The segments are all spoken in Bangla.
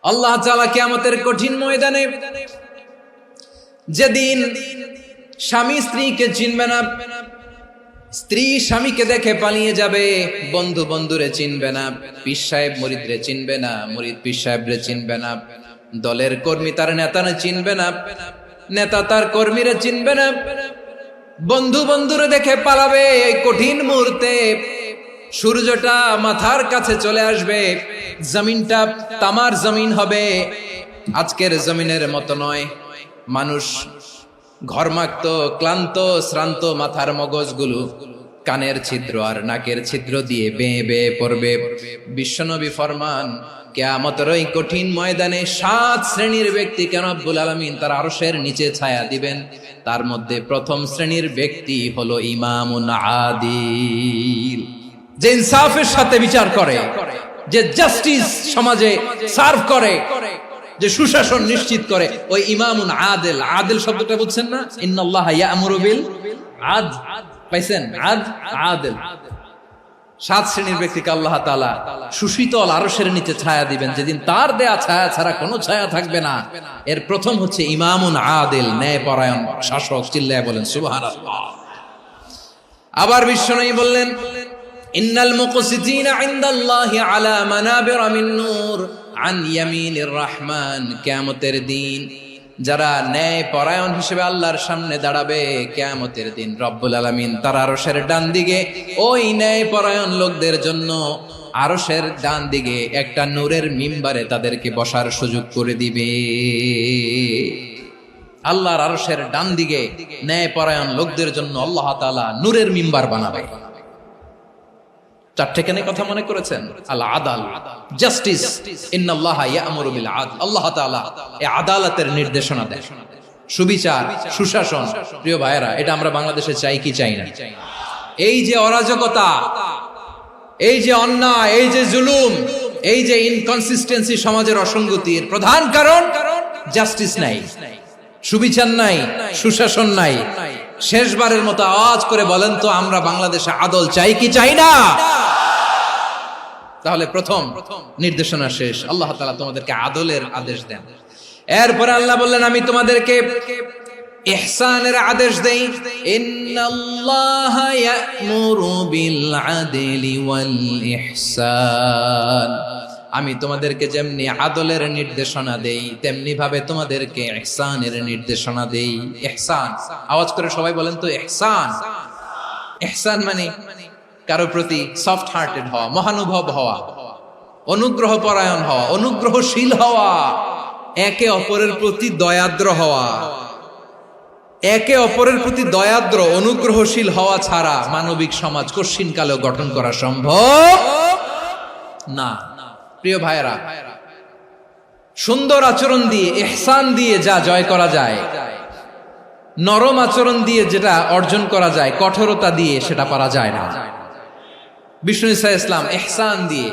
আল্লাহ তাআলা কিয়ামতের কঠিন ময়দানে যেদিন স্বামী স্ত্রীকে চিনবে না, স্ত্রী স্বামীকে দেখে পালিয়ে যাবে, বন্ধু বন্ধুরে চিনবে না, পীর সাহেব মুরিদরে চিনবে না, মুরিদ পীর সাহেবরে চিনবে না, দলের কর্মী তার নেতারে চিনবে না, নেতা তার কর্মীরে চিনবে না, বন্ধু বন্ধুরে দেখে পালাবে। এই কঠিন মুহূর্তে সূর্যটা মাথার কাছে চলে আসবে, জমিনটা তামার জমিন হবে, আজকের জমিনের মতো নয়। মানুষ ঘর্মাক্ত, ক্লান্ত, শ্রান্ত মাথার মগজগুলো কানের ছিদ্র আর নাকের ছিদ্র দিয়ে বেয়ে বেয়ে পড়বে। বিশ্বনবী ফরমান, কিয়ামতের ওই কঠিন ময়দানে 7 শ্রেণীর ব্যক্তিকে রব্বুল আলামিন তার আরশের নিচে ছায়া দিবেন। তার মধ্যে প্রথম শ্রেণীর ব্যক্তি হলো ইমামুন আদিল, যে ইনসাফের সাথে বিচার করে, যে জাস্টিস সমাজে সার্ভ করে, যে সুশাসন নিশ্চিত করে, ওই ইমামুন আদিল। আদিল শব্দটা বুঝছেন না? ইন্নাল্লাহা ইয়া'মুরু বিল আদল, পাইছেন? আদিল। 7 শ্রেণীর ব্যক্তিকে আল্লাহ তাআলা সুশীতল আরশের নিচে ছায়া দিবেন, যেদিন তার দেয়া ছায়া ছাড়া কোনো ছায়া থাকবে না। এর প্রথম হচ্ছে ইমামুন আদিল, ন্যায়পরায়ণ শাসক। চিল্লায় বলেন সুবহানাল্লাহ। আবার বিশ্বনবী বললেন, ইন্নাল মুকসিতিনা ইনদাল্লাহি আলা মানাবিরা মিন নূর আন ইয়ামিনির রহমান। কিয়ামতের দিন যারা ন্যায় পরায়ণ হিসেবে আল্লাহর সামনে দাঁড়াবে, কিয়ামতের দিন রব্বুল আলামিন তার আরশের ডান দিকে ওই ন্যায় পরায়ণ লোকদের জন্য আরশের ডান দিকে একটা নূরের মিম্বারে তাদেরকে বসার সুযোগ করে দিবে। আল্লাহর আরশের ডান দিকে ন্যায় পরায়ণ লোকদের জন্য আল্লাহ তাআলা নূরের মিম্বার বানাবে। 4টে কেন কথা মনে করেছেন? আল আদাল, জাস্টিস। ইন্নাল্লাহা ইয়া'মুরু বিল আদল। আল্লাহ তাআলা এই আদালতের নির্দেশনা দেন, সুবিচার, সুশাসন। প্রিয় ভাইয়েরা, এটা আমরা বাংলাদেশে চাই কি চাই না? এই যে অরাজকতা, এই যে অন্যায়, এই যে জুলুম, এই যে ইনকনসিস্টেন্সি সমাজের অসঙ্গতির প্রধান কারণ জাস্টিস নাই, সুবিচার নাই, সুশাসন নাই। শেষবারের মতো আওয়াজ করে বলেন তো, আমরা বাংলাদেশে আদল চাই কি চাই না? তাহলে প্রথম নির্দেশনা শেষ। আল্লাহ তাআলা তোমাদেরকে আদলের আদেশ দেন। এরপরে আল্লাহ বললেন, আমি তোমাদেরকে ইহসানের আদেশ দেই। ইন্নাল্লাহা ইয়া'মুরু বিল আদলি ওয়াল ইহসান। আমি তোমাদেরকে যেমনি আদলের নির্দেশনা দেই, তেমনি ভাবে তোমাদেরকে ইহসানের নির্দেশনা দেই। ইহসান, আওয়াজ করে সবাই বলেন তো ইহসান। ইহসান মানে কারো প্রতি সফট হার্টেড হওয়া, মহানুভব হওয়া, অনুগ্রহ পরায়ণ হওয়া, অনুগ্রহশীল হওয়া, একে অপরের প্রতি দয়াদ্র হওয়া। একে অপরের প্রতি দয়াদ্র, অনুগ্রহশীল হওয়া ছাড়া মানবিক সমাজ কশিনকালেও গঠন করা সম্ভব না। প্রিয় ভাইয়েরা, সুন্দর আচরণ দিয়ে, ইহসান দিয়ে যা জয় করা যায়, নরম আচরণ দিয়ে যেটা অর্জন করা যায়, কঠোরতা দিয়ে সেটা পারা যায় না। বিষ্ণু ঈসা ইসলাম ইহসান দিয়ে,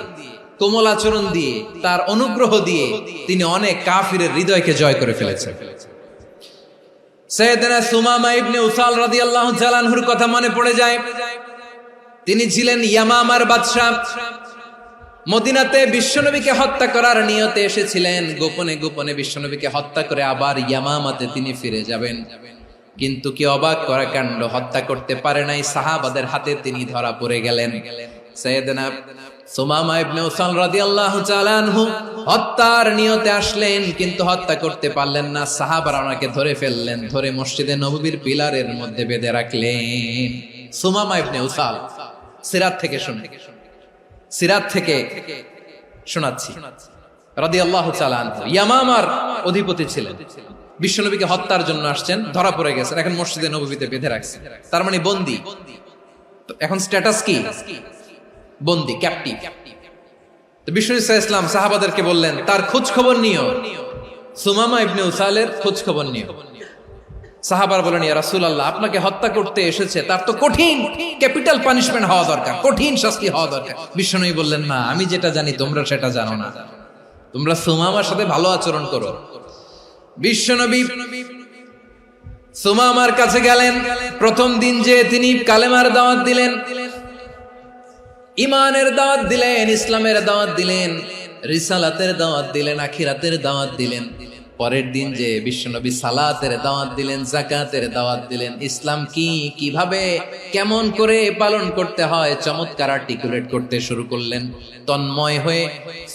কোমল আচরণ দিয়ে, তার অনুগ্রহ দিয়ে তিনি অনেক কাফিরের হৃদয়কে জয় করে ফেলেছেন। সাইয়েদনা সুমামা ইবনে উসাল রাদিয়াল্লাহু তাআলা আনহুর কথা মনে পড়ে যায়। তিনি ছিলেন ইয়ামামার বাদশা। মদিনাতে বিশ্বনবীকে হত্যা করার নিয়তে এসেছিলেন। গোপনে গোপনে বিশ্বনবীকে হত্যা করে আবার ইয়ামামাতে তিনি ফিরে যাবেন। কিন্তু কি অবাক করা কাণ্ড, হত্যা করতে পারে নাই, সাহাবাদের হাতে তিনি ধরা পড়ে গেলেন। সাইয়েদনা সুমামা ইবনে উসাল রাদিয়াল্লাহু তাআলা আনহু হত্যার নিয়তে আসলেন, কিন্তু হত্যা করতে পারলেন না। সাহাবারা ওনাকে ধরে ফেললেন, ধরে মসজিদে নববীর পিলারের মধ্যে বেঁধে রাখলেন। সুমামা ইবনে উসাল, সিরাত থেকে শুনে, সিরাত থেকে শোনাচ্ছি, রাদিয়াল্লাহু তাআলা আনহু ইয়ামামার অধিপতি ছিলেন। বিশ্বনবীকে হত্যার জন্য আসছেন, ধরা পড়ে গেছেন, এখন মসজিদে নববীতে বেঁধে রাখছেন। তার মানে বন্দী। এখন স্ট্যাটাস কি? বন্দী, ক্যাপটিভ। তো বিষ্ণু ঈসা ইসলাম সাহাবাদেরকে বললেন, তার খোঁজ খবর নিও, সুমামা ইবনে উসালের খোঁজ খবর নিও। সাহাবার বলেন, ইয়া রাসূলুল্লাহ, আপনাকে হত্যা করতে এসেছে, তার তো কঠিন ক্যাপিটাল পানিশমেন্ট হওয়া দরকার, কঠিন শাস্তি হওয়া দরকার। বিশ্বনবী বললেন, না, আমি যেটা জানি তোমরা সেটা জানো না, তোমরা সুমামার সাথে ভালো আচরণ করো। বিশ্বনবী সুমামার কাছে গেলেন। প্রথম দিন যে তিনি কালেমার দাওয়াত দিলেন, ইমানের দাওয়াত দিলেন, ইসলামের দাওয়াত দিলেন, রিসালাতের দাওয়াত দিলেন, আখিরাতের দাওয়াত দিলেন। পরের দিন যে বিশ্বনবী সালাতের দাওয়াত দিলেন, যাকাতের দাওয়াত দিলেন, ইসলাম কি, কিভাবে, কেমন করে পালন করতে হয় চমৎকার আর্টিকুলেট করতে শুরু করলেন। তন্ময় হয়ে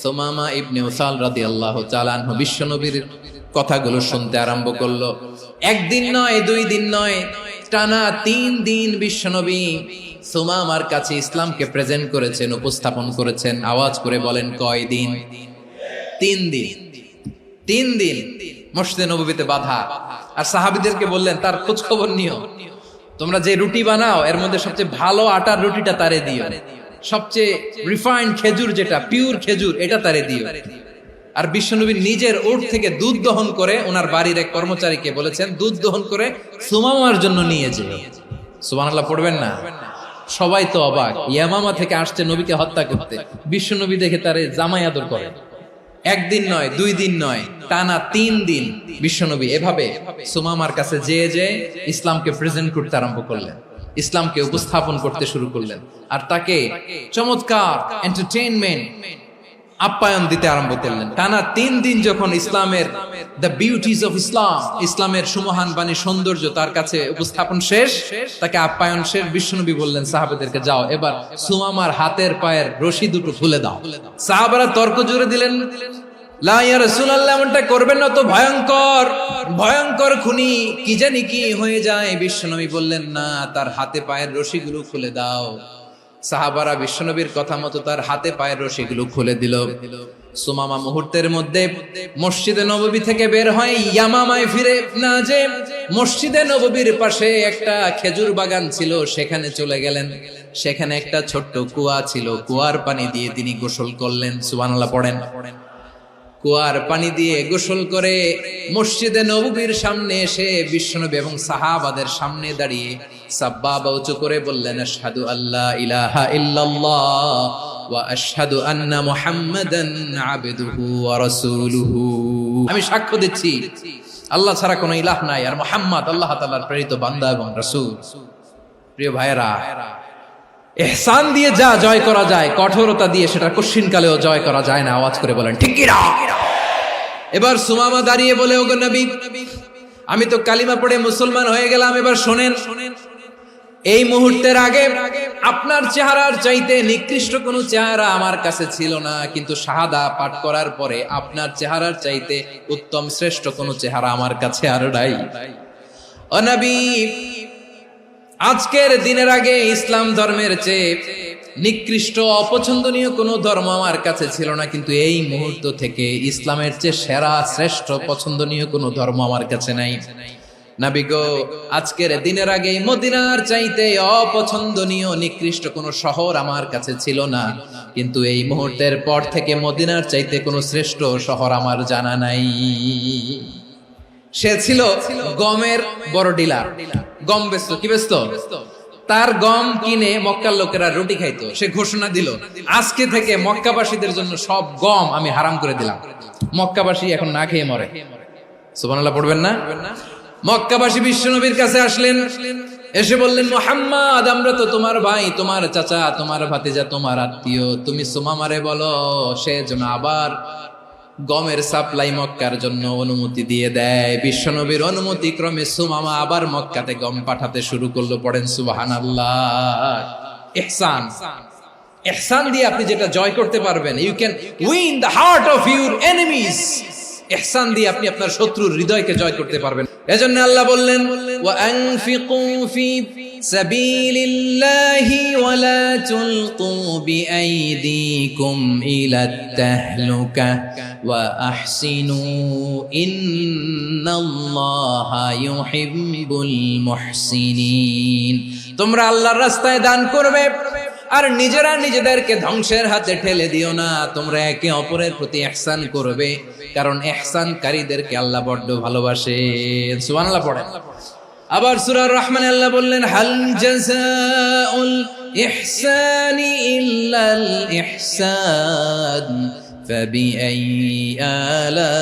সুমামা ইবনে উসাল রাদিয়াল্লাহু তাআলা আনহু বিশ্বনবীর কথাগুলো শুনতে আরম্ভ করলো। একদিন নয়, 2 দিন নয়, টানা 3 দিন বিশ্বনবী সুমামার কাছে ইসলামকে প্রেজেন্ট করেছেন, উপস্থাপন করেছেন। আওয়াজ করে বলেন, কয় দিন? 3 দিন। 3 দিন মসজিদে নববীতে বাধা। আর সাহাবীদেরকে বললেন, তার খোঁজ খবর নিও, তোমরা যে রুটি বানাও এর মধ্যে সবচেয়ে ভালো আটার রুটিটা তারে দিও, সবচেয়ে রিফাইন্ড খেজুর, যেটা পিওর খেজুর, এটা তারে দিও। আর বিশ্বনবী নিজের উট থেকে দুধ দহন করে ওনার বাড়ির এক কর্মচারীকে বলেছেন, দুধ দহন করে সুমামার জন্য নিয়ে যেও। সুবহানাল্লাহ পড়বেন না? সবাই তো অবাক, ইয়ামামা থেকে আসছে নবীকে হত্যা করতে, বিশ্বনবী দেখে তারে জামাই আদর করে। একদিন নয়, 2 দিন নয়, টানা 3 দিন বিশ্বনবী এভাবে সুমামার কাছে যেয়ে ইসলামকে প্রেজেন্ট করতে আরম্ভ করলেন, ইসলামকে উপস্থাপন করতে শুরু করলেন। আর তাকে চমৎকার এন্টারটেইনমেন্ট, আপ্যায়ন দিতে আরম্ভ করলেন। টানা 3 দিন যখন ইসলামের দ্য বিউটিজ অফ ইসলাম, ইসলামের সুমহান বাণী, সৌন্দর্য তার কাছে উপস্থাপন শেষ, তাকে আপ্যায়ন শেষ, বিশ্বনবী বললেন সাহাবাদেরকে, যাও এবার সুমামার হাতের পায়ের রশি দুটো খুলে দাও। সাহাবারা তর্ক জুড়ে দিলেন, লা ইয়া রাসূলুল্লাহ, এমনটা করবেন না, তো ভয়ঙ্কর ভয়ঙ্কর খুনি, কি জানি কি হয়ে যায়। বিশ্বনবী বললেন, না, তার হাতে পায়ের রশিগুলো খুলে দাও। সাহাবারা বিশ্বনবীর কথা মতো তার হাতে পায়ের রশিগুলো খুলে দিল। সুমামা মুহূর্তের মধ্যে মসজিদে নববী থেকে বের হয়, ইয়ামামায় ফিরে না যে মসজিদে নববীর পাশে একটা খেজুর বাগান ছিল, সেখানে চলে গেলেন। সেখানে একটা ছোট্ট কুয়া ছিল, কুয়ার পানি দিয়ে তিনি গোসল করলেন। সুবহানাল্লাহ পড়েন। কুয়ার পানি দিয়ে গোসল করে মসজিদে নববীর সামনে এসে বিশ্বনবী এবং সাহাবাদের সামনে দাঁড়িয়ে সাব্বাবা উঁচু করে বললেন, আশহাদু আল্লা ইলাহা ইল্লাল্লাহ ওয়া আশহাদু আন্না মুহাম্মাদান আবদুহু ওয়া রাসূলুহু। আমি সাক্ষ্য দিচ্ছি আল্লাহ ছাড়া কোনো ইলাহ নাই, আর মুহাম্মদ আল্লাহ তাআলার প্রেরিত বান্দা এবং রাসূল। প্রিয় ভাইয়েরা, ইহসান দিয়ে যা জয় করা যায়, কঠোরতা দিয়ে সেটা কঠিনকালেও জয় করা যায় না। আওয়াজ করে বলেন, ঠিক কি না? এবার সুমামা দাঁড়িয়ে বলে, ওগো নবী, আমি তো কালিমা পড়ে মুসলমান হয়ে গেলাম, এবার শোনেন, এই মুহূর্তের আগে আপনার চেহারার চাইতে নিকৃষ্ট কোনো চেহারা আমার কাছে ছিল না, কিন্তু শাহাদা পাঠ করার পরে আপনার চেহারার চাইতে উত্তম শ্রেষ্ঠ কোনো চেহারা আমার কাছে আর নাই। ও নবী, আজকের দিনের আগে ইসলাম ধর্মের চেয়ে নিকৃষ্ট অপছন্দনীয় কোনো ধর্ম আমার কাছে ছিল না, কিন্তু এই মুহূর্ত থেকে ইসলামের চেয়ে সেরা শ্রেষ্ঠ পছন্দনীয় কোনো ধর্ম আমার কাছে নাই। নবী গো, আজকের দিনের আগে মদিনার চাইতে অপছন্দনীয় নিকৃষ্ট কোনো শহর আমার কাছে ছিল না, কিন্তু এই মুহূর্তের পর থেকে মদিনার চাইতে কোনো শ্রেষ্ঠ শহর আমার জানা নাই। সে ছিল গমের বড় ডিলার, গম বেচত। কি বেচত? তার গম কিনে মক্কার লোকেরা রুটি খাইতো। সে ঘোষণা দিল, আজকে থেকে মক্কাবাসীদের জন্য সব গম আমি হারাম করে দিলাম, মক্কাবাসী এখন না খেয়ে মরে। সুবহানাল্লাহ পড়বেন না? মক্কাবাসী বিশ্বনবীর কাছে আসলেন, এসে বললেন, মুহাম্মদ, আমরা তো তোমার ভাই, তোমার চাচা, তোমার ভাতিজা, তোমার আত্মীয়, তুমি সুমামারে বলো সে যেন আবার গমের সাপ্লাই মক্কার জন্য অনুমতি দিয়ে দেয়। বিশ্বনবীর অনুমতি ক্রমে সুমামা আবার মক্কাতে গম পাঠাতে শুরু করলো। পড়েন সুবহানাল্লাহ। ইহসান, ইহসান দিয়ে আপনি যেটা জয় করতে পারবেন, you can win the heart of your enemies. ইহসান দিয়ে আপনি আপনার শত্রুর হৃদয়কে জয় করতে পারবেন। এজন্য আল্লাহ বললেন, ওয়া আনফিকু ফি সাবিলিল্লাহি ওয়া লা তুলকু বিআইদিকুম ইলাত তাহলুকা ওয়া আহসিনু ইন্নাল্লাহা ইউহিব্বুল মুহসিনিন। তোমরা আল্লাহর রাস্তায় দান করবে আর নিজেরা নিজেদেরকে ধ্বংসের হাতে ঠেলে দিও না। তোমরা একে অপরের প্রতি ইহসান করবে, কারণ ইহসানকারীদেরকে আল্লাহ বড় ভালোবাসেন। সুবহানাল্লাহ পড়েন। আবার সূরা রহমানে আল্লাহ বললেন, হাল জাযাউল ইহসানি ইল্লাল ইহসান ফাবিআইয়ি আলা,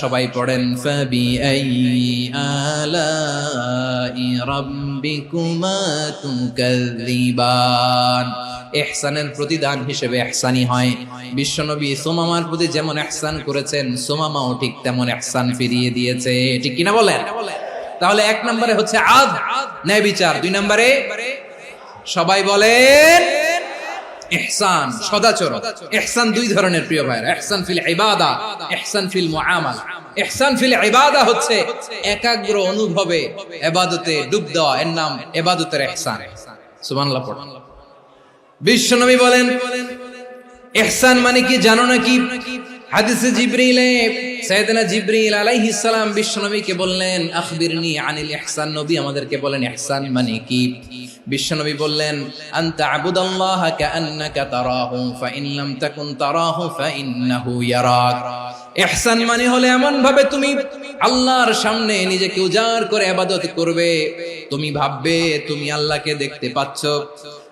সবাই পড়েন, ফাবিআইয়ি আলাই রাব্বিকুমা তুকাযযিবান। ইহসানের প্রতিদান হিসেবে ইহসানি হয়। বিশ্বনবী সুমামার প্রতি যেমন ইহসান করেছেন, সুমামাও ঠিক তেমন ইহসান ফিরিয়ে দিয়েছে। ঠিক কিনা বলেন? তাহলে এক নম্বরে হচ্ছে আদ, ন্যায় বিচার। দুই নম্বরে সবাই বলেন ইহসান, সদাচরণ। ইহসান দুই ধরনের প্রিয় ভাইরা, ইহসান ফিল ইবাদা, ইহসান ফিল মুআমালা। ইহসান ফিল ইবাদা হচ্ছে একাগ্র অনুভবে ইবাদতে ডুব দেওয়া, এর নাম ইবাদতের ইহসান। সুবহানাল্লাহ পড়ুন। বিশ্বনবী বলেন ইহসান মানে কি জানো নাকি? হাদিসে জিবরিলে সাইয়েদনা জিবরিল আলাইহিস সালাম বিশ্বনবীকে বললেন আখবিরনি আনিল ইহসান। নবী আমাদেরকে বলেন ইহসান মানে কি? বিশ্বনবী বললেন আনতা আবুদাল্লাহা কাআন্নাকা তারাহু ফাইন লাম তাকুন তারাহু ফাইন্নাহু ইয়ারাক। ইহসান মানে হলো এমন ভাবে তুমি আল্লাহর সামনে নিজেকে উজাড় করে ইবাদত করবে, তুমি ভাববে তুমি আল্লাহকে দেখতে পাচ্ছ।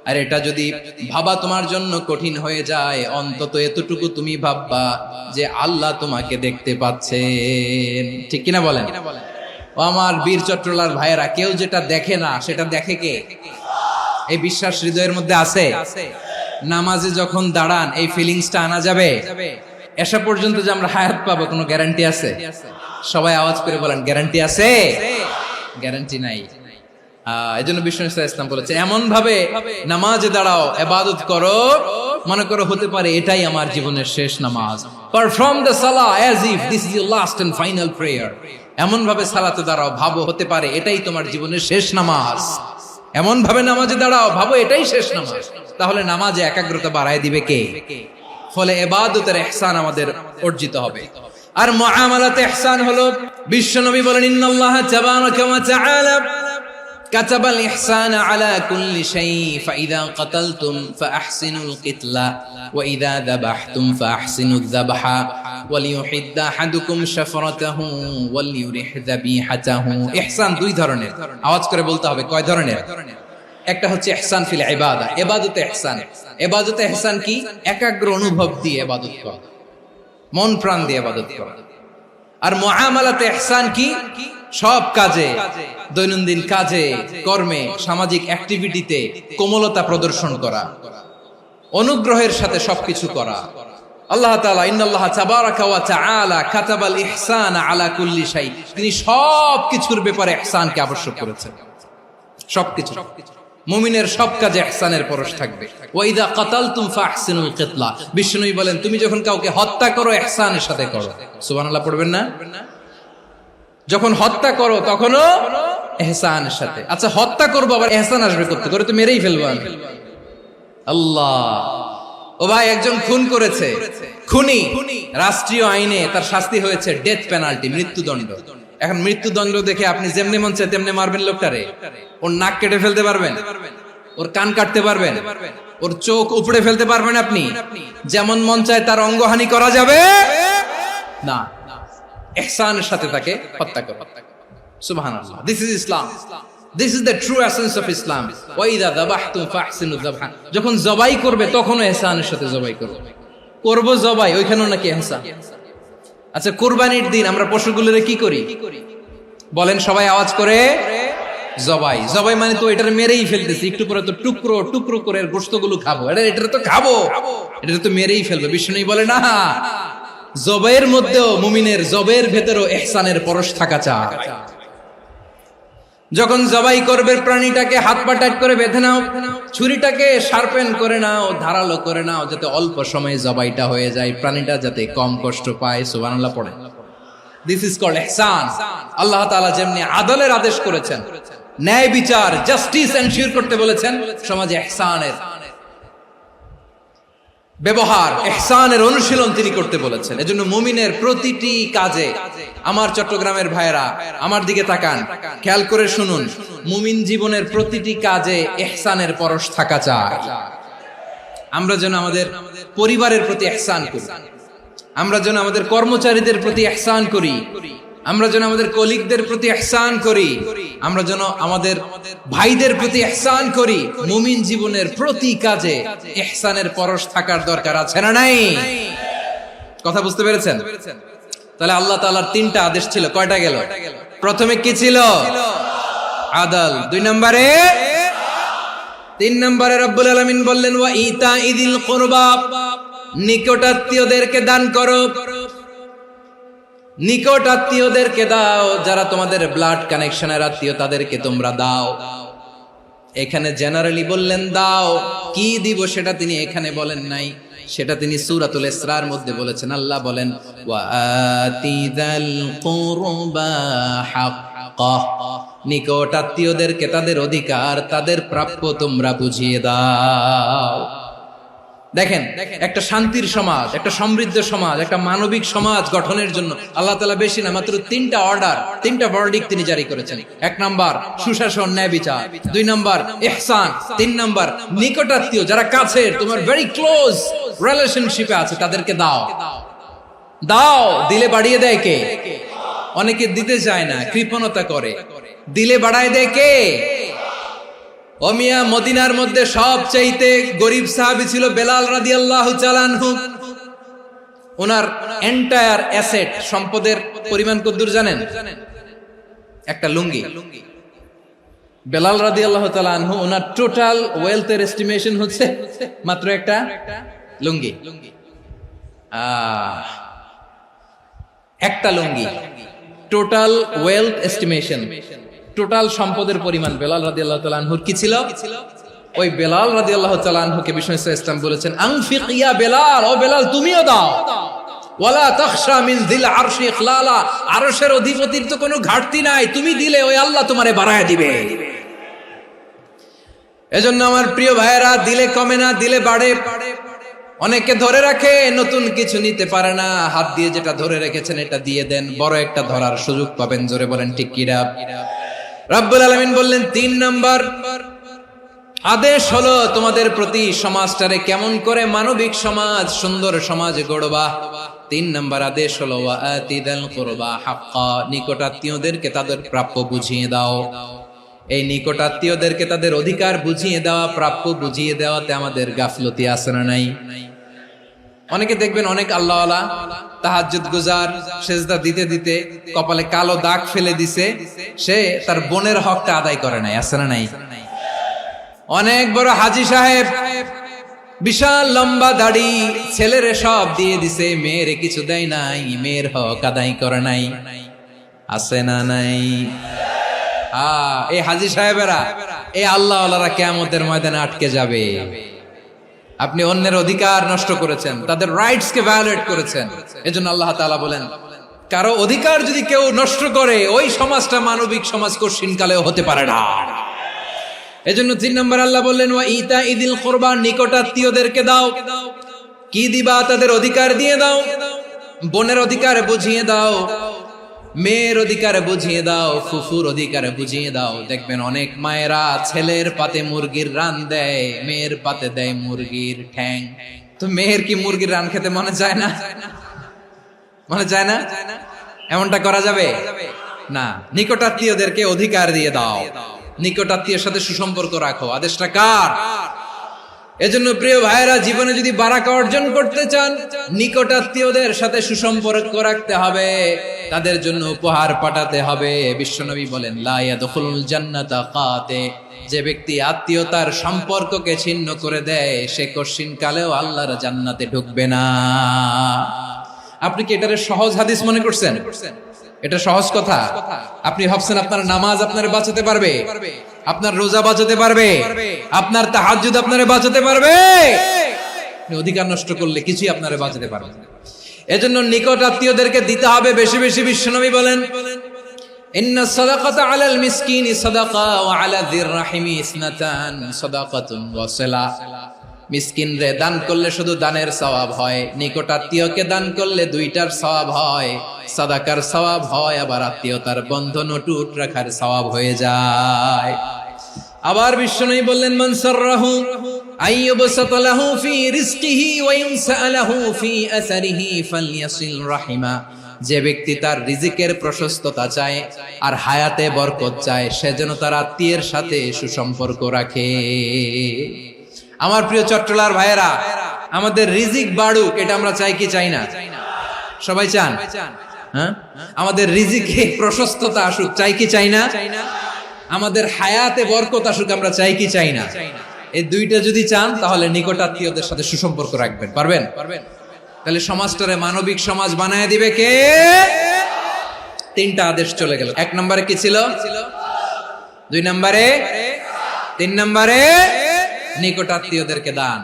আর এটা যদি ভাবা তোমার জন্য কঠিন হয়ে যায়, অন্তত এতটুকু তুমি ভাববা যে আল্লাহ তোমাকে দেখতে পাচ্ছেন। ঠিক কিনা বলেন? ও আমার বীর চট্টলার ভাইয়েরা, কেউ যেটা দেখে না সেটা দেখে কে? এই বিশ্বাস হৃদয়ের মধ্যে আছে? নামাজে যখন দাঁড়ান এই ফিলিংসটা আনা যাবে? এসা পর্যন্ত যে আমরা হায়াত পাবো কোনো গ্যারান্টি আছে? সবাই আওয়াজ করে বলেন গ্যারান্টি আছে? গ্যারান্টি নাই। এজন্য বিষ্ণু ইসলাম বলেছে এমন ভাবে নামাজে দাঁড়াও, ইবাদত করো, মনে করো হতে পারে এটাই আমার জীবনের শেষ নামাজ। পারফর্ম দ্য সালাহ as if this is your last and final prayer. এমন ভাবে সালাতে দাঁড়াও, ভাবো হতে পারে এটাই তোমার জীবনের শেষ নামাজ। এমন ভাবে নামাজে দাঁড়াও, ভাবো এটাই শেষ নামাজ। তাহলে নামাজে একাগ্রতা বাড়ায় দিবে কে? ফলে ইবাদতের ইহসান আমাদের অর্জিত হবে। আর মুআমালাতে ইহসান হলো, বিশ্বনবী বলেন ইন্নাল্লাহা তাবারাকা ওয়া তাআলা কাতাবাল ইহসানা আলা কুল্লি শাই ফাইযা কাতালতুম ফাআহসিনুল কিতলা ওয়া ইযা যাবাহতুম ফাআহসিনুয যাবহা ওয়ালিয়ুহিদ্দা আহাদুকুম শাফরাতাহু ওয়ালিয়ুরিহ যাবিহাতাহু। ইহসান দুই ধরনের, আওয়াজ করে বলতে হবে কয় ধরনের? একটা হচ্ছে ইহসান ফিল ইবাদা, ইবাদতে ইহসান। ইবাদতে ইহসান কি? একাগ্র অনুভব দিয়ে ইবাদত করা, মন প্রাণ দিয়ে ইবাদত করা। আর মুআমালাতে ইহসান কি? সব কাজে, দৈনন্দিন কাজে, কর্মে, সামাজিক অ্যাক্টিভিটিতে কোমলতা প্রদর্শন করা, অনুগ্রহের সাথে সবকিছু করা। আল্লাহ তাআলা ইন্নাল্লাহা তাবারাকা ওয়া তাআলা কাতাবাল ইহসানা আলা কুল্লি শাই, তিনি সবকিছুর ব্যাপারে ইহসানকে আবশ্যক করেছেন। সবকিছু, মুমিনের সব কাজে ইহসানের পরশ থাকবে। ওয়া ইযা কাতালতুম ফাহসিনুল কিতলা, বিষ্ণুই বলেন তুমি যখন কাউকে হত্যা করো ইহসানের সাথে করো। সুবহানাল্লাহ পড়বেন না? যখন হত্যা করো তখনও ইহসানের সাথে। আচ্ছা হত্যা করবো আবার ইহসান আসবে করতে করে তো মেরেই ফেলবো আমি। আল্লাহ, ও ভাই একজন খুন করেছে, খুনি, রাষ্ট্রীয় আইনে তার শাস্তি হয়েছে ডেথ পেনাল্টি, মৃত্যুদণ্ড। এখন মৃত্যুদণ্ড দেখে আপনি যেমনি মন চায় তেমনি মারবেন লোকটারে? ওর নাক কেটে ফেলতে পারবেন? ওর কান কাটতে পারবেন? ওর চোখ উপড়ে ফেলতে পারবেন আপনি? যেমন মন চায় তার অঙ্গহানি করা যাবে না। ইহসানের সাথে তাকে হত্যা করো। সুবহানাল্লাহ, this is Islam, this is the true essence of Islam. ওয়া ইযা যাবাহতুম ফাহসিনুয যাবহা, যখন জবাই করবে তখনও ইহসানের সাথে জবাই করবে। করব জবাই, ওইখানেও নাকি ইহসান। আচ্ছা কুরবানির দিন আমরা পশুগুলোরে কি করি বলেন সবাই আওয়াজ করে? জবাই। জবাই মানে তো এটার মেরেই ফেলতেছি, একটু পরে তো টুকরো টুকরো করে গোশতগুলো খাবো, এটা তো খাবো, এটা তো মেরেই ফেলবে। বিষ্ণু বলে না, জবাইয়ের মধ্যেও মুমিনের জবাইয়ের ভেতরেও ইহসানের পরশ থাকা চাই। যখন জবাই করবে প্রাণীটাকে হাত পা টাইট করে বেঁধে নাও, ছুরিটাকে শার্পেন করে নাও, ধারালো করে নাও, যাতে অল্প সময়ে জবাইটা হয়ে যায়, প্রাণীটা যাতে কম কষ্ট পায়। সুবহানাল্লাহ পড়ে। দিস ইজ কল্ড ইহসান। আল্লাহ তাআলা যেমনি আদলের আদেশ করেছেন, ন্যায় বিচার, জাস্টিস এনশিওর করতে বলেছেন, সমাজে ইহসানের ব্যবহার, ইহসানের অনুশীলন তিনি করতে বলেছেন। এজন্য মুমিনের প্রতিটি কাজে, আমার চট্টগ্রামের ভাইয়েরা আমার দিকে তাকান, খেয়াল করে শুনুন, মুমিন জীবনের প্রতিটি কাজে ইহসানের পরশ থাকা চাই। আমরা যেন আমাদের পরিবারের প্রতি ইহসান করি, আমরা যেন আমাদের কর্মচারীদের প্রতি ইহসান করি, আমরা যেন আমাদের কলিগদের প্রতি ইহসান করি, আমরা যেন আমাদের ভাইদের প্রতি ইহসান করি। মুমিন জীবনের প্রতি কাজে ইহসানের পরশ থাকার দরকার আছে না নাই? কথা বুঝতে পেরেছেন? তাহলে আল্লাহ তাআলার তিনটা আদেশ ছিল, কয়টা গেল? প্রথমে কি ছিল? আদল। দুই নম্বরে তিন নম্বরে রব্বুল আলামিন বললেন ওয়া ইতাইদিল কুরবা, নিকট আত্মীয়দেরকে দান করো। নিকট আত্মীয়দেরকে দাও, যারা তোমাদের ব্লাড কানেকশনের আত্মীয় তাদেরকে তোমরা দাও। এখানে জেনারেলি বললেন দাও, কি দিব সেটা তিনি এখানে বলেন নাই, সেটা তিনি সূরাতুল ইসরার মধ্যে বলেছেন। আল্লাহ বলেন ওয়া আতিযাল কুরবা হাক্কাহ, নিকট আত্মীয়দেরকে তাদের অধিকার, তাদের প্রাপ্য তোমরা বুঝিয়ে দাও। দেখেন, একটা শান্তির সমাজ, একটা সমৃদ্ধ সমাজ, একটা মানবিক সমাজ গঠনের জন্য আল্লাহ তাআলা বেশি না, মাত্র তিনটা অর্ডার, তিনটা ভার্ডিক্ট তিনি জারি করেছেন। এক নাম্বার সুশাসন, ন্যায় বিচার। দুই নাম্বার ইহসান। তিন নাম্বার নিকটাত্মীয়, যারা কাছের, তোমার ভেরি ক্লোজ রিলেশনশিপে আছে, তাদেরকে দাও। দাও, দিলে বাড়িয়ে দেয় কে? অনেকে দিতে চায় না, কৃপণতা করে। দিলে বাড়ায় দেয় কে? ও মিয়া, মদিনার মধ্যে সবচাইতে গরিব সাহাবী ছিল বেলাল রাদিয়াল্লাহু তাআলা আনহু। ওনার এন্টায়ার অ্যাসেট, সম্পদের পরিমাণ কতদূর জানেন? একটা লুঙ্গি। বেলাল রাদিয়াল্লাহু তাআলা আনহু, ওনার টোটাল ওয়েলথের এস্টিমেশন হচ্ছে মাত্র একটা লুঙ্গি। একটা লুঙ্গি, টোটাল ওয়েলথ এস্টিমেশন, টোটাল সম্পদের পরিমাণ বেলাল রাদিয়াল্লাহু তাআলা আনহুর কি ছিল? ওই বেলাল রাদিয়াল্লাহু তাআলা আনহুকে বিষ্ণু ইসলাম বলেছেন আনফিক ইয়া বেলাল, ও বেলাল তুমিও দাও। ওয়ালা তাখশা মিন যিল আরশি ইখলালা, আরশের অধিপতির তো কোনো ঘাটতি নাই, তুমি দিলে ওই আল্লাহ তোমারে বাড়ায় দিবে। এজন্য আমার প্রিয় ভাইয়েরা, দিলে কমে না, দিলে বাড়ে। অনেকে ধরে রাখে, নতুন কিছু নিতে পারে না, হাত দিয়ে যেটা ধরে রেখেছেন এটা দিয়ে দেন, বড় একটা ধরার সুযোগ পাবেন। জোরে বলেন ঠিক কিনা? রব্বুল আলামিন বললেন তিন নাম্বার আদেশ হলো তোমাদের প্রতি, সমাজটারে কেমন করে মানবিক সমাজ, সুন্দর সমাজ গড়বা। তিন নাম্বার আদেশ হলো ওয়া আতিদাল কুরবা হাক্কা, নিকটাত্মীয়দেরকে তাদের প্রাপ্য বুঝিয়ে দাও। এই নিকটাত্মীয়দেরকে তাদের অধিকার বুঝিয়ে দেওয়া, প্রাপ্য বুঝিয়ে দেওয়াতে আমাদের গাফলতি আছে না নাই? অনেকে দেখবেন অনেক আল্লাহওয়ালা, তাহাজ্জুদ গুজার, সেজদা দিতে দিতে কপালে কালো দাগ ফেলে দিছে, সে তার বোনের হকটা আদায় করে নাই, আছে না নাই? অনেক বড় হাজী সাহেব, বিশাল লম্বা দাড়ি, ছেলেরে সব দিয়ে দিছে, মেয়েরে কিছু দেয় নাই, মেয়ের হক আদায় করে নাই, আছে না নাই? এই হাজী সাহেবেরা, এই আল্লাহওয়ালারা কিয়ামতের ময়দানে আটকে যাবে। আপনি অন্যের অধিকার নষ্ট করেছেন, তাদের রাইটস কে ভায়োলেট করেছেন। এজন্য আল্লাহ তাআলা বলেন, কারো অধিকার যদি কেউ নষ্ট করে, ওই সমাজটা মানবিক সমাজ কঠিনকালেও হতে পারে না। এজন্য তিন নম্বর আল্লাহ বললেন ওয়া ইতাইদিল কুরবা, নিকটাত্মীয়দেরকে দাও। কি দিবা? তাদের অধিকার দিয়ে দাও। বোনের অধিকার বুঝিয়ে দাও, মেয়ের অধিকার বুঝিয়ে দাও, ফুফুর অধিকার বুঝিয়ে দাও। দেখবেন অনেক মায়েরা ছেলের পাতে মুরগির রান দেয়, মেয়ের পাতে দেয় মুরগির ঠ্যাং। তো মেয়ের কি মুরগির রান খেতে মনে চায় না? মনে চায় না? এমনটা করা যাবে না। নিকটাত্মীয়দেরকে অধিকার দিয়ে দাও, নিকটাত্মীয়ের সাথে সুসম্পর্ক রাখো। আদেশটা কার? এজন্য প্রিয় ভাইয়েরা, জীবনে যদি বারাকা অর্জন করতে চান, নিকটাত্মীয়দের সাথে সুসম্পর্ক রাখতে হবে, তাদের জন্য উপহার পাঠাতে হবে। বিশ্বনবী বলেন লা ইয়াদখুলুল জান্নাতা কাতে, যে ব্যক্তি আত্মীয়তার সম্পর্ককে ছিন্ন করে দেয়, সে কঠিন কালেও আল্লাহর জান্নাতে ঢুকবে না। আপনি কি এটারে সহজ হাদিস মনে করছেন? এটা সহজ কথা? আপনি ভাবছেন আপনার নামাজ আপনারে বাঁচাতে পারবে, আপনার রোজা বাঁচাতে পারবে, আপনার তাহাজ্জুদ আপনারে বাঁচাতে পারবে? অধিকার নষ্ট করলে কিছুই আপনারে বাঁচাতে পারবে না। এজন্য নিকট আত্মীয়দেরকে দিতে হবে বেশি বেশি। বিশ্বনবী বলেন ইন্না সাদাকাতা আলাল মিসকিনি সাদাকা ওয়া আলা যির রাহিমি ইসনাতান সাদাকাতুন ওয়া সিলা। মিসকিন রে দান করলে শুধু দানের সওয়াব হয়, নিকট আত্মীয়কে দান করলে দুইটার সওয়াব হয়, সাদাকার সওয়াব হয়, আবার আত্মীয়তার বন্ধন অটুট রাখার সওয়াব হয়ে যায়। আবার বিশ্বনবী বললেন মান সাররাহু আইয়ুবসাতা লাহু ফি রিজকিহি ওয়া ইনসালাহু ফি আসারিহি ফালইয়াসিল রাহিমা। যে ব্যক্তি তার রিজিকের প্রশস্ততা চায় আর হায়াতে বরকত চায়, সে যেন তার আত্মীয়ের সাথে সুসম্পর্ক রাখে। আমার প্রিয় চট্টলার ভাইয়েরা, আমাদের রিজিক বাড়ুক, এটা আমরা চাই কি চাই না? সবাই চান? হ্যাঁ, আমাদের রিজিকে প্রশস্ততা আসুক, চাই কি চাই না? আমাদের হায়াতে বরকত আসুক, আমরা চাই কি চাই না? এই দুইটা যদি চান তাহলে নিকটাত্মীয়দের সাথে সুসম্পর্ক রাখবেন। পারবেন? তাহলে সমাজটারে মানবিক সমাজ বানায় দিবে কে? তিনটা আদেশ চলে গেল। 1 নম্বরে কি ছিল? 2 নম্বরে, 3 নম্বরে নিকটাত্মীয়দেরকে দান।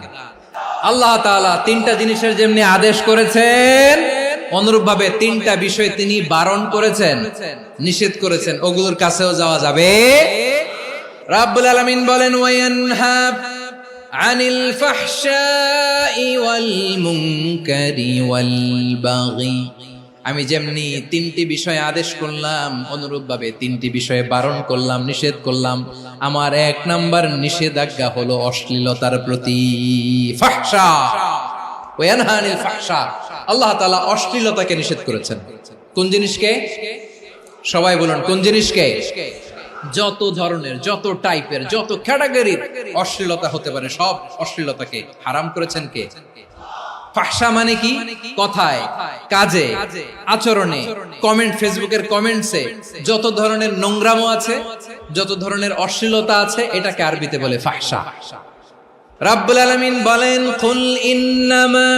আল্লাহ তাআলা তিনটা জিনিসের যেমনি আদেশ করেছেন, অনুরূপ ভাবে তিনটা বিষয় তিনি বারণ করেছেন, নিষেধ করেছেন। ওগুলোর কাছেও যাওয়া যাবে। রাব্বুল আলামিন বলেন, ওয়ায়ানহা আনিল ফাহশাই ওয়াল মুনকারি ওয়াল বাগি। আমি যেমনি তিনটি বিষয়ে আদেশ করলাম, অনুরূপ ভাবে তিনটি বিষয়ে বারণ করলাম, নিষেধ করলাম। আমার 1 নাম্বার নিষেধাজ্ঞা হলো অশ্লীলতার প্রতি। ফাহশা, ওয়ায়ানহা আনিল ফাহশা, আল্লাহ তাআলা অশ্লীলতাকে নিষেধ করেছেন। কোন জিনিসকে? সবাই বলুন, কোন জিনিসকে? যত ধরনের, যত টাইপের, যত ক্যাটাগরির অশ্লীলতা হতে পারে সব অশ্লীলতাকে হারাম করেছেন কে? ফাহশা মানে কি? কথায়, কাজে, আচরণে, কমেন্ট, ফেসবুকের কমেন্টসে যত ধরনের নোংরামো আছে, যত ধরনের অশ্লীলতা আছে, এটাকে আরবিতে বলে ফাহশা। রাব্বুল আলামিন বলেন, কুল ইন্নামা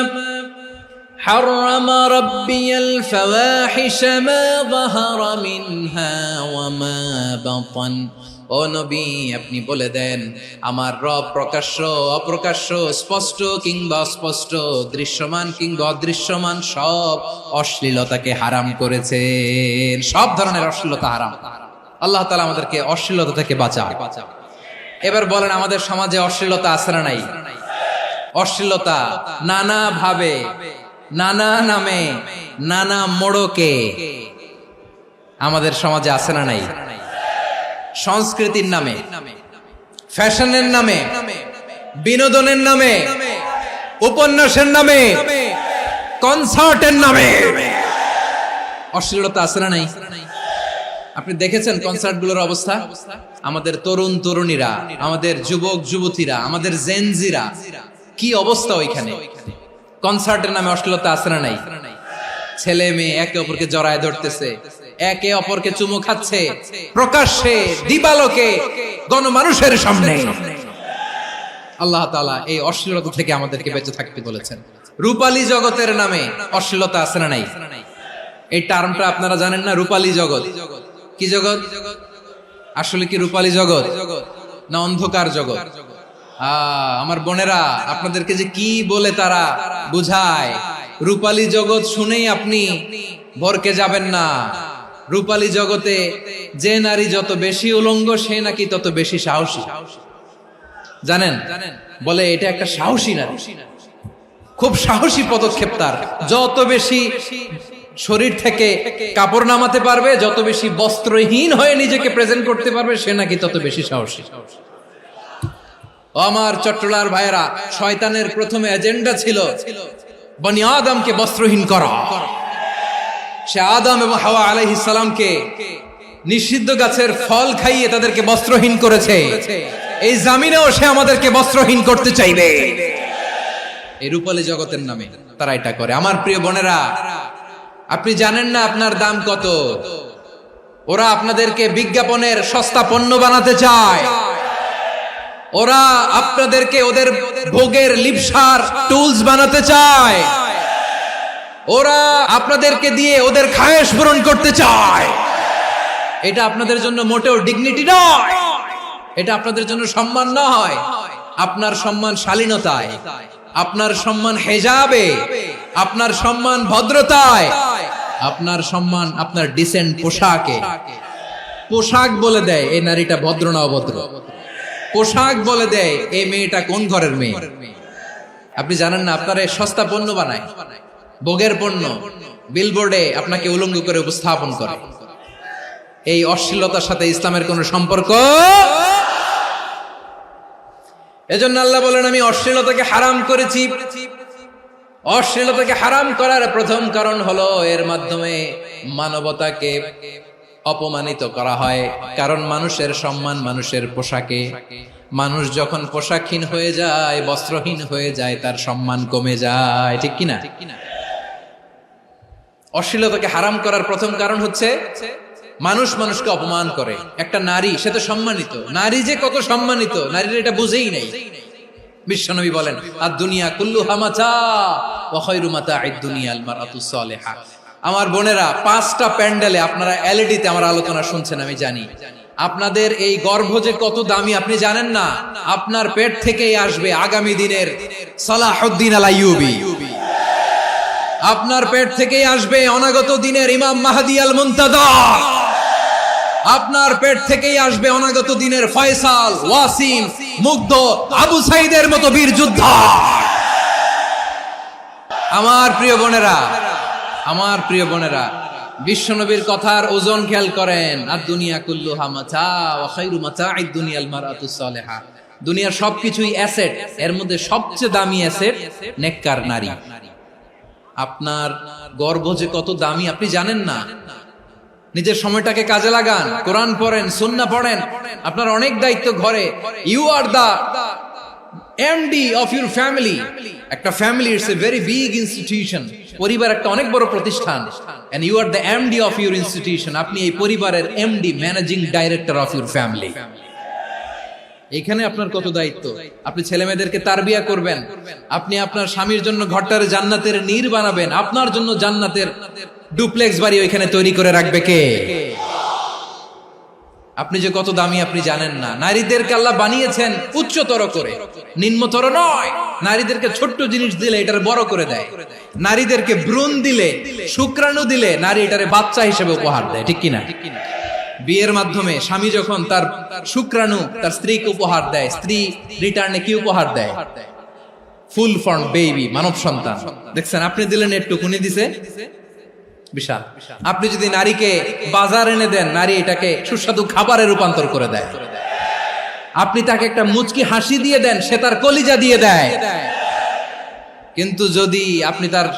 حرم ربي الفواحش ما ظهر منها وما بطن। ও নবী, আপনি বলে দেন, আমার রব প্রকাশ্য, অপ্রকাশ্য, স্পষ্ট কিংবা অস্পষ্ট, দৃশ্যমান কিংবা অদৃশ্যমান সব অশ্লীলতাকে হারাম করেছেন। সব ধরনের অশ্লীলতা হারাম। আল্লাহ তাআলা আমাদেরকে অশ্লীলতা থেকে বাঁচান। এবার বলেন, আমাদের সমাজে অশ্লীলতা আছে না নাই? অশ্লীলতা নানা ভাবে, নানা নামে, নানা মোড়কে আমাদের সমাজে আছে না নাই? সংস্কৃতির নামে, ফ্যাশনের নামে, বিনোদনের নামে, উপন্যাসের নামে, কনসার্টের নামে অশ্লীলতা আছে না নাই? আপনি দেখেছেন কনসার্টগুলোর অবস্থা? আমাদের তরুণ তরুণীরা, আমাদের যুবক যুবতীরা, আমাদের জেনজিরা, কি অবস্থা ওইখানে? কনসার্টের নামে অশ্লীলতা আছে না নাই? ছেলে মেয়ে একে অপরকে জড়ায় ধরতেছে, একে অপরকে চুমু খাচ্ছে, প্রকাশ্যে, দিবালোকে, গণমানুষের সামনে। আল্লাহ তাআলা এই অশ্লীলতা থেকে আমাদেরকে বেঁচে থাকতে বলেছেন। রূপালী জগতের নামে অশ্লীলতা আছে না নাই? এই টার্মটা আপনারা জানেন না? রূপালী জগৎ কি জগৎ? আসলে কি রূপালী জগৎ না অন্ধকার জগৎ? আমার বোনেরা, আপনাদেরকে যে কি বলে তারা বুঝায়, রূপালী জগৎ শুনেই আপনি ভরকে যাবেন না। রূপালী জগতে যে নারী যত বেশি উলঙ্গ, সে নাকি তত বেশি সাহসী। জানেন? বলে এটা একটা সাহসী নারী, খুব সাহসী পদক্ষেপ তার। যত বেশি শরীর থেকে কাপড় নামাতে পারবে, যত বেশি বস্ত্রহীন হয়ে নিজেকে প্রেজেন্ট করতে পারবে, সে নাকি তত বেশি সাহসী। আমার চট্টলার ভাইয়েরা, শয়তানের প্রথমে এজেন্ডা ছিল বনি আদমকে বস্ত্রহীন করা। সে আদম এবং হাওয়া আলাইহিস সালামকে নিষিদ্ধ গাছের ফল খাইয়ে তাদেরকে বস্ত্রহীন করেছে। এই জামিনেও সে আমাদেরকে বস্ত্রহীন করতে চাইবে। এই রূপালী জগতের নামে তারা এটা করে। আমার প্রিয় বোনেরা, আপনি জানেন না আপনার দাম কত? ওরা আপনাদেরকে বিজ্ঞাপনের সস্তা পণ্য বানাতে চায়। ওরা আপনাদেরকে ওদের ভোগের লিপসার টুলস বানাতে চায়। ওরা আপনাদেরকে দিয়ে ওদের খায়েশ পূরণ করতে চায়। এটা আপনাদের জন্য মোটেও ডিগনিটি নয়, এটা আপনাদের জন্য সম্মান নয়। আপনার সম্মান শালীনতায়, আপনার সম্মান হেজাবে, আপনার সম্মান ভদ্রতায়, আপনার সম্মান আপনার ডিসেন্ট পোশাকে। পোশাক বলে দেয় এই নারীটা ভদ্র না অভদ্র। পোশাক বলে দেয় এই মেয়েটা কোন ঘরের মেয়ে। আপনি জানেন না? আপনারা সস্তা পণ্য বানায়, ভোগের পণ্য, বিলবোর্ডে আপনাকে উলঙ্গ করে উপস্থাপন করে। এই অশ্লীলতার সাথে ইসলামের কোন সম্পর্ক। এজন্য আল্লাহ বলেন, আমি অশ্লীলতাকে হারাম করেছি। অশ্লীলতাকে হারাম করার প্রথম কারণ হলো এর মাধ্যমে মানবতাকে অপমানিত করা হয়। কারণ মানুষের সম্মান মানুষের পোশাকে। মানুষ যখন পোশাকহীন হয়ে যায়, বস্ত্রহীন হয়ে যায়, তার সম্মান কমে যায়। ঠিক কিনা? অশ্লীলতাকে হারাম করার প্রথম কারণ হচ্ছে মানুষ মানুষকে অপমান করে। একটা নারী, সে তো সম্মানিত, নারী যে কত সম্মানিত নারীরা এটা বুঝেই নাই। বিশ্বনবী বলেন আদ-দুনিয়া কুল্লুহা মাতা ওয়া খায়রু মাতা'আদ দুনিয়া আল মারআতুস সালিহা। আমার বোনেরা, 5টা প্যান্ডেলে আপনারা এলইডিতে আমার আলোচনা শুনছেন, আমি জানি। আপনাদের এই গর্ভ যে কত দামি আপনি জানেন না। আপনার পেট থেকেই আসবে আগামী দিনের সালাহুদ্দিন আল আইয়ুবী। আপনার পেট থেকেই আসবে অনাগত দিনের ইমাম মাহদী আল মুনতাযর। আপনার পেট থেকেই আসবে অনাগত দিনের ফয়সাল, ওয়াসিম, মুগ্ধ, আবু সাইদের মতো বীর যোদ্ধা। আমার প্রিয় বোনেরা, আমার প্রিয় বোনেরা, বিশ্বনবীর কথার ওজন খেয়াল করেন। আদ-দুনিয়া কুল্লুহা মাতা ওয়া খায়রু মাতা'আদ দুনিয়া আল মারআতুস সালিহা। দুনিয়ার সবকিছুই অ্যাসেট, এর মধ্যে সবচেয়ে দামি অ্যাসেট নেককার নারী। আপনার গর্ভ যে কত দামি আপনি জানেন না। নিজের সময়টাকে কাজে লাগান, কোরআন পড়েন, সুন্নাহ পড়েন। আপনার অনেক দায়িত্ব ঘরে। You are the MD of your family. একটা family it's a very big institution. পরিবার একটা অনেক বড় প্রতিষ্ঠান। And you are the MD of your institution. আপনি এই পরিবারের MD, managing director of your family. এখানে আপনার কত দায়িত্ব। আপনি ছেলে মেয়েদেরকে তারবিয়া করবেন, আপনি আপনার স্বামীর জন্য ঘরটারে জান্নাতের নীর বানাবেন, আপনার জন্য জান্নাতের ডুপ্লেক্স বাড়ি ওইখানে তৈরি করে রাখবে কে? আপনি যে কত দামি আপনি জানেন না। নারীদেরকে আল্লাহ বানিয়েছেন উচ্চতর করে, নিম্নতর নয়। নারীদেরকে ছোট্ট জিনিস দিলে এটারে বড় করে দেয়। নারীদেরকে ভ্রূণ দিলে, শুক্রাণু দিলে নারী এটারে বাচ্চা হিসেবে উপহার দেয়, ঠিক কিনা? বিয়ের মাধ্যমে স্বামী যখন তার শুক্রাণু তার স্ত্রীকে উপহার দেয়, স্ত্রী রিটার্নে কি উপহার দেয়? ফুল ফর্ম বেবি, মানব সন্তান। দেখছেন, আপনি দিলেন একটুকুনি, দিছে বিশাল। আপনি যদি নারীকে বাজার এনে দেন, নারী এটাকে সুস্বাদু খাবারে রূপান্তর করে দেয়। আপনি তাকে একটা মুচকি হাসি দিয়ে দেন, সে তার কলিজা দিয়ে দেয়। কিন্তু যদি আপনি তার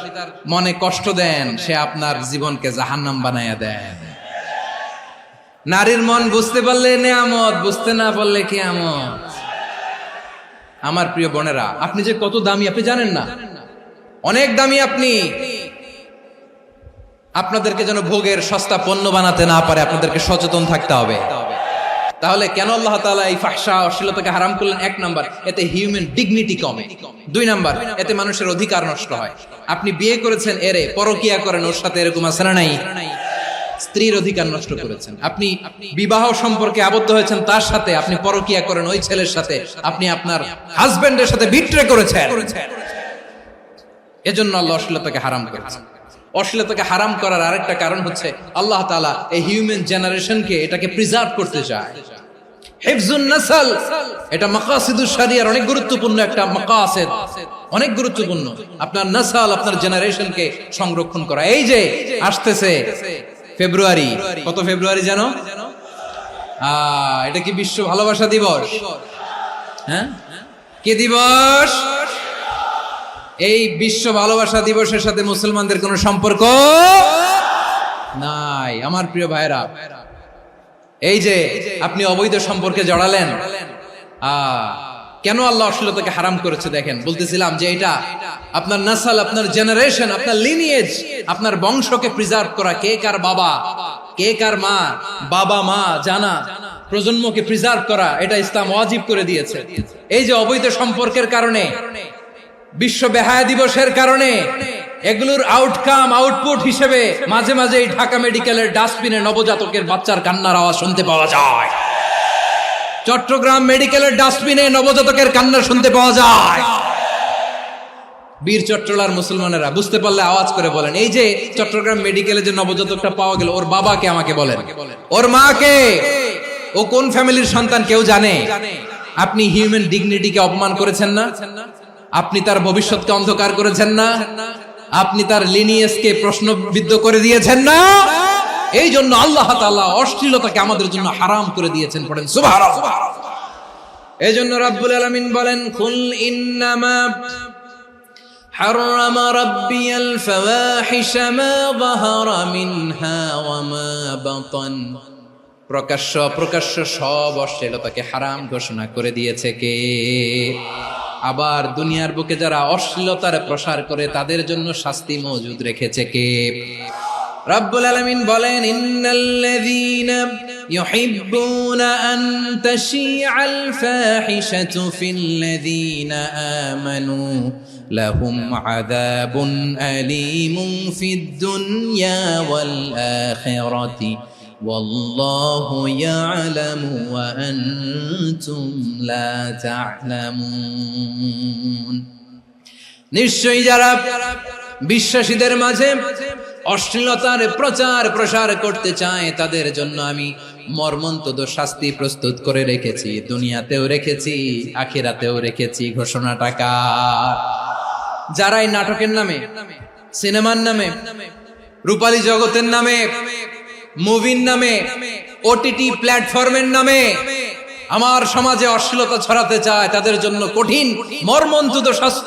মনে কষ্ট দেন, সে আপনার জীবনকে জাহান্নাম বানায়া দেয়। নারীর মন বুঝতে পারলে নেয়ামত, বুঝতে না পারলে কিয়ামত। আমার প্রিয় বোনেরা, আপনি যে কত দামি আপনি জানেন না। অনেক দামি আপনি। আপনাদেরকে যেন ভোগের সস্তা পণ্য বানাতে না পারে, আপনাদেরকে সচেতন থাকতে হবে। তাহলে কেন আল্লাহ তাআলা এই ফাহশা, অশ্লীলতাকে হারাম করলেন? 1 নাম্বার, এতে হিউম্যান ডিগনিটি কমে। 2 নাম্বার, এতে মানুষের অধিকার নষ্ট হয়। আপনি বিয়ে করেছেন, এরে পরকিয়া করেন, ওর সাথে এরকম আছে না নাই? স্ত্রীর অধিকার নষ্ট করেছেন। আপনি বিবাহ সম্পর্কে আবদ্ধ হয়েছেন তার সাথে, আপনি পরকিয়া করেন ওই ছেলের সাথে, আপনি আপনার হাজবেন্ডের সাথে বিট্রে করেছেন। এজন্য আল্লাহ অশ্লীলতাকে হারাম করেছেন। অশ্লীলতাকে হারাম করার আরেকটা কারণ হচ্ছে আল্লাহ তাআলা এই হিউম্যান জেনারেশনকে এটাকে প্রিজার্ভ করতে চায়। হিফজুন নাসল, এটা মাকাসিদুশ শরিয়ার অনেক গুরুত্বপূর্ণ একটা মাকাসিদ, অনেক গুরুত্বপূর্ণ। আপনার নাসল, আপনার জেনারেশনকে সংরক্ষণ করা। এই যে আসতেছে ফেব্রুয়ারি, কত ফেব্রুয়ারি জানো? এটা কি বিশ্ব ভালোবাসা দিবস? হ্যাঁ, কি দিবস? এই বিশ্ব ভালোবাসা দিবসের সাথে মুসলমানদের কোনো সম্পর্ক নাই। আমার প্রিয় ভাইরা, এই যে আপনি অবৈধ সম্পর্কে জড়ালেন, কেন আল্লাহ অশ্লীলতাকে হারাম করেছে দেখেন। বলতেছিলাম যে এটা আপনার নাসল, আপনার জেনারেশন, আপনার লিনিয়েজ, আপনার বংশকে প্রিজার্ভ করা। কে কার বাবা, কে কার মা, বাবা মা জানা, প্রজন্মকে প্রিজার্ভ করা, এটা ইসলাম ওয়াজিব করে দিয়েছে। এই যে অবৈধ সম্পর্কের কারণে, বিশ্ব বেহায়া দিবসের কারণে, এগুলোর আউটকাম, আউটপুট হিসেবে মাঝে মাঝে এই ঢাকা মেডিকেলের ডাস্টবিনে নবজাতকের বাচ্চার কান্নার আওয়াজ শুনতে পাওয়া যায়। চট্টগ্রাম মেডিকেলের ডাস্টবিনে নবজাতকের কান্না শুনতে পাওয়া যায়। বীর চট্টলার মুসলমানেরা বুঝতে পারলে আওয়াজ করে বলেন, এই যে চট্টগ্রাম মেডিকেলে যে নবজাতকটা পাওয়া গেল, ওর বাবাকে আমাকে বলেন, ওর মাকে, ও কোন ফ্যামিলির সন্তান কেউ জানে? আপনি হিউম্যান ডিগনিটিকে অপমান করেছেন না? আপনি তার ভবিষ্যৎকে অন্ধকার করেছেন না? আপনি তার লিনিয়েজকে প্রশ্নবিদ্ধ করে দিয়েছেন না? এই জন্য আল্লাহ তাআলা অশ্লীলতাকে আমাদের জন্য হারাম করে দিয়েছেন। পড়েন সুবহানাল্লাহ। এই জন্য রাব্বুল আলামিন বলেন, কুল ইন্নামা হারাম রাব্বিয়াল ফাওয়াহিশা মা যাহারা মিনহা ওয়া মা বাতান। প্রকাশ্য অপ্রকাশ্য সব অশ্লীলতাকে হারাম ঘোষণা করে দিয়েছে কে? আবার দুনিয়ার বুকে যারা অশ্লীলতার প্রসার করে তাদের জন্য শাস্তি মজুদ রেখেছে কে? রব্বুল আলামিন বলেন ইন্নাল্লাযীনা ইউহিব্বুনা আন তাশিআল ফাহিশাতু ফিল্লাযীনা আমানু লাহুম আযাবুন আলীমুন ফিদ দুনিয়া ওয়াল আখিরাতি ওয়াল্লাহু ইয়ালামু ওয়া আনতুম লা তা'লামুন। নিশ্চয়ই যারা বিশ্বাসীদের মাঝে অশ্লীলতার প্রচার প্রসার করতে চায় তাদের জন্য আমি মর্মন্তুদ শাস্তি প্রস্তুত করে রেখেছি, দুনিয়াতেও রেখেছি, আখিরাতেও রেখেছি। ঘোষণাটা কার? যারাই নাটকের নামে, সিনেমার নামে, রূপালী জগতের নামে, মুভির নামে, ওটিটি প্ল্যাটফর্মের নামে আমার সমাজে অশ্লীলতা ছড়াতে চায় তাদের জন্য কঠিন মর্মন্তুদ শাস্তি